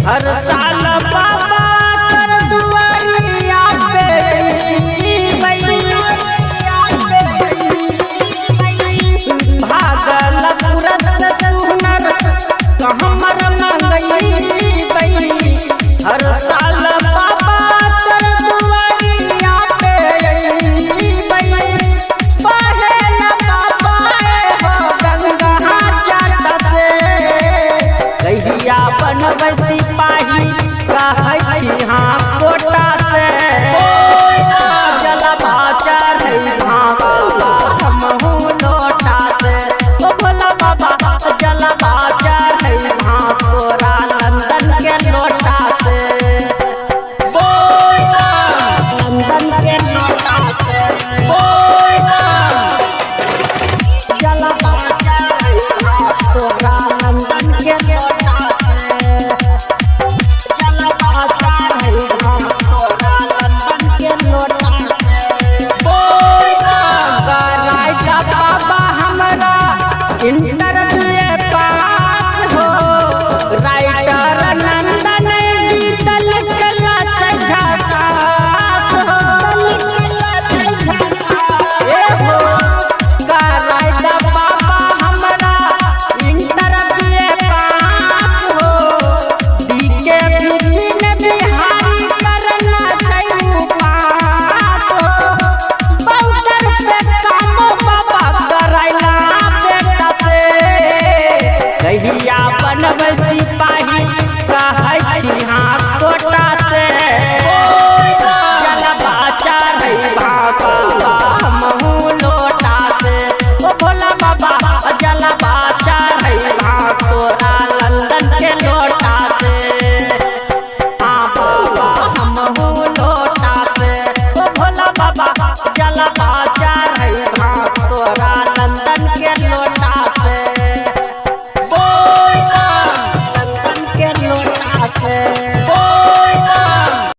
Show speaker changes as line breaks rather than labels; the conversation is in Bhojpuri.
हर साल बाबा कर दुआरिया पे भागलपुर से सुनर हमर मंगई हर साल बाबा कर दुआरिया पे बहेल बाबा हो गंगा जट से कहिया बनबै सिपाही कहै छी हाँ कोटा से जलवा चढ़ै भागवा समूह लोटा से ओ भोला बाबा जलवा चढ़ै हाँ तोरा लंदन के लोटा से लंदन के लोटा से जलवा चढ़ै हाँ तोरा